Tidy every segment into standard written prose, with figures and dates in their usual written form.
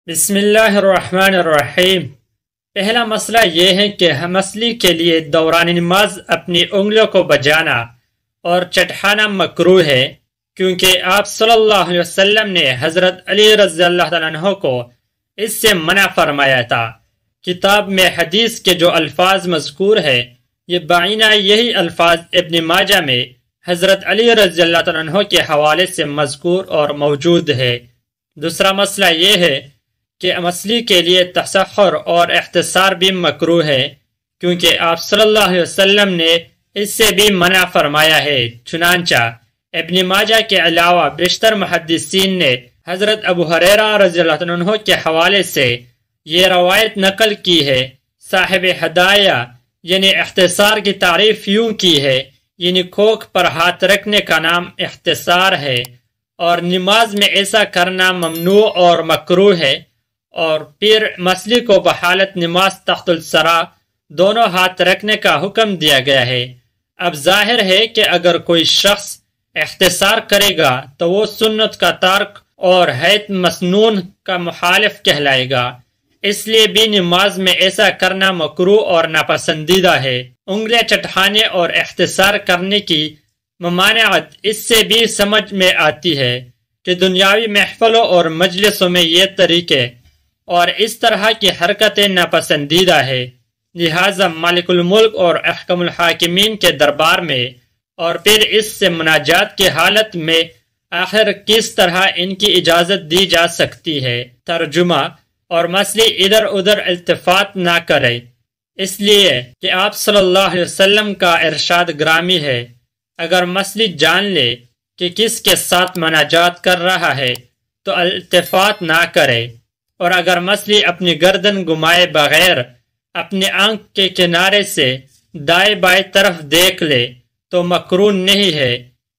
بسم اللہ الرحمن الرحیم۔ پہلا مسئلہ یہ ہے کہ مسلی کے لیے دوران نماز اپنی انگلیوں کو بجانا اور چٹھانا مکروہ ہے، کیونکہ آپ صلی اللہ علیہ وسلم نے حضرت علی رضی اللہ عنہ کو اس سے منع فرمایا تھا۔ کتاب میں حدیث کے جو الفاظ مذکور ہے یہ بعینہ یہی الفاظ ابن ماجہ میں حضرت علی رضی اللہ عنہ کے حوالے سے مذکور اور موجود ہے۔ دوسرا مسئلہ یہ ہے کہ مسلی کے لیے تسحر اور اختصار بھی مکروہ ہے، کیونکہ آپ صلی اللہ علیہ وسلم نے اس سے بھی منع فرمایا ہے۔ چنانچہ ابن ماجہ کے علاوہ بیشتر محدثین نے حضرت ابو ہریرہ رضی اللہ عنہ کے حوالے سے یہ روایت نقل کی ہے۔ صاحب ہدایہ یعنی اختصار کی تعریف یوں کی ہے، یعنی کھوک پر ہاتھ رکھنے کا نام اختصار ہے، اور نماز میں ایسا کرنا ممنوع اور مکروہ ہے، اور پھر مسلی کو بحالت نماز تحت السرا دونوں ہاتھ رکھنے کا حکم دیا گیا ہے۔ اب ظاہر ہے کہ اگر کوئی شخص اختصار کرے گا تو وہ سنت کا ترک اور ہیئت مسنون کا مخالف کہلائے گا، اس لیے بھی نماز میں ایسا کرنا مکروہ اور ناپسندیدہ ہے۔ انگلیاں چٹھانے اور اختصار کرنے کی ممانعت اس سے بھی سمجھ میں آتی ہے کہ دنیاوی محفلوں اور مجلسوں میں یہ طریقے اور اس طرح کی حرکتیں ناپسندیدہ ہے، لہذا مالک الملک اور احکم الحاکمین کے دربار میں اور پھر اس سے مناجات کی حالت میں آخر کس طرح ان کی اجازت دی جا سکتی ہے۔ ترجمہ اور مسلی ادھر ادھر التفات نہ کرے، اس لیے کہ آپ صلی اللہ علیہ وسلم کا ارشاد گرامی ہے، اگر مسلی جان لے کہ کس کے ساتھ مناجات کر رہا ہے تو التفات نہ کرے، اور اگر مسلی اپنی گردن گھمائے بغیر اپنے آنکھ کے کنارے سے دائیں بائیں طرف دیکھ لے تو مکروہ نہیں ہے،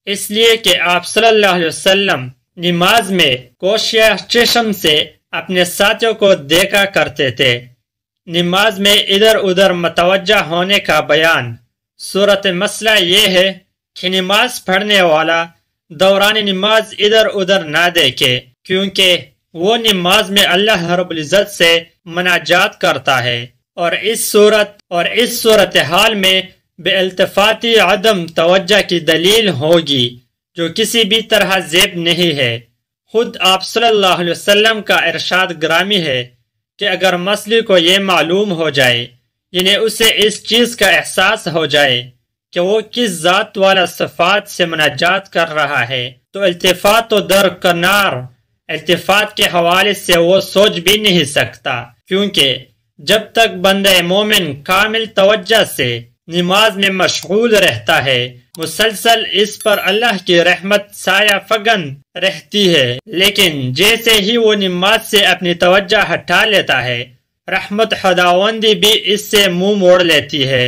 اس لیے کہ آپ صلی اللہ علیہ وسلم نماز میں کوشیہ چشم سے اپنے ساتھیوں کو دیکھا کرتے تھے۔ نماز میں ادھر ادھر متوجہ ہونے کا بیان۔ صورت مسئلہ یہ ہے کہ نماز پڑھنے والا دوران نماز ادھر ادھر نہ دیکھے، کیونکہ وہ نماز میں اللہ رب العزت سے مناجات کرتا ہے، اور اس صورتحال میں بے التفاتی عدم توجہ کی دلیل ہوگی جو کسی بھی طرح زیب نہیں ہے۔ خود آپ صلی اللہ علیہ وسلم کا ارشاد گرامی ہے کہ اگر مسلی کو یہ معلوم ہو جائے، یعنی اسے اس چیز کا احساس ہو جائے کہ وہ کس ذات والا صفات سے مناجات کر رہا ہے، تو التفات و درکنار التفات کے حوالے سے وہ سوچ بھی نہیں سکتا، کیونکہ جب تک بندہ مومن کامل توجہ سے نماز میں مشغول رہتا ہے، مسلسل اس پر اللہ کی رحمت سایہ فگن رہتی ہے، لیکن جیسے ہی وہ نماز سے اپنی توجہ ہٹا لیتا ہے، رحمت خداوندی بھی اس سے منہ موڑ لیتی ہے۔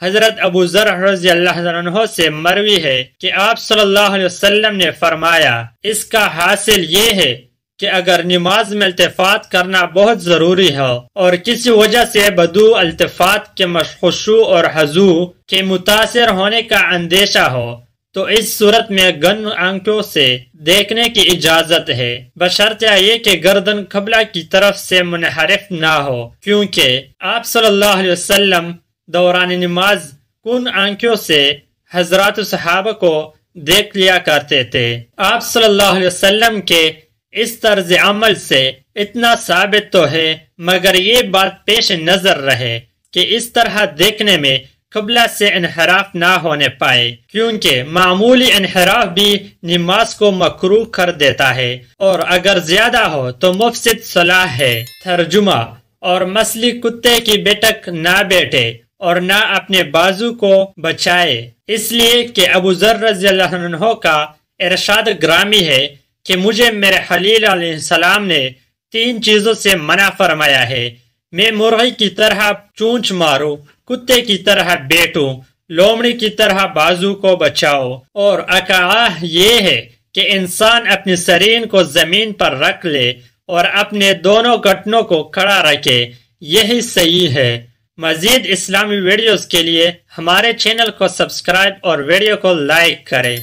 حضرت ابو ذر رضی اللہ عنہ سے مروی ہے کہ آپ صلی اللہ علیہ وسلم نے فرمایا، اس کا حاصل یہ ہے کہ اگر نماز میں التفات کرنا بہت ضروری ہو اور کسی وجہ سے بدو التفات کے خشوع اور حضوع کے متاثر ہونے کا اندیشہ ہو تو اس صورت میں گن آنکھوں سے دیکھنے کی اجازت ہے، بشرطیہ یہ کہ گردن قبلہ کی طرف سے منحرف نہ ہو، کیونکہ آپ صلی اللہ علیہ وسلم دوران نماز کن آنکھوں سے حضرات صحابہ کو دیکھ لیا کرتے تھے۔ آپ صلی اللہ علیہ وسلم کے اس طرز عمل سے اتنا ثابت تو ہے، مگر یہ بات پیش نظر رہے کہ اس طرح دیکھنے میں قبلہ سے انحراف نہ ہونے پائے، کیونکہ معمولی انحراف بھی نماز کو مکروہ کر دیتا ہے، اور اگر زیادہ ہو تو مفسد صلاح ہے۔ ترجمہ اور مسلی کتے کی بیٹک نہ بیٹھے اور نہ اپنے بازو کو بچائے، اس لیے کہ ابو ذر رضی اللہ عنہ کا ارشاد گرامی ہے کہ مجھے میرے خلیل علیہ السلام نے 3 چیزوں سے منع فرمایا ہے، میں مرغی کی طرح چونچ ماروں، کتے کی طرح بیٹھوں، لومڑی کی طرح بازو کو بچاؤ، اور اکاہ یہ ہے کہ انسان اپنی سرین کو زمین پر رکھ لے اور اپنے دونوں گھٹنوں کو کھڑا رکھے، یہی صحیح ہے۔ مزید اسلامی ویڈیوز کے لیے ہمارے چینل کو سبسکرائب اور ویڈیو کو لائک کریں۔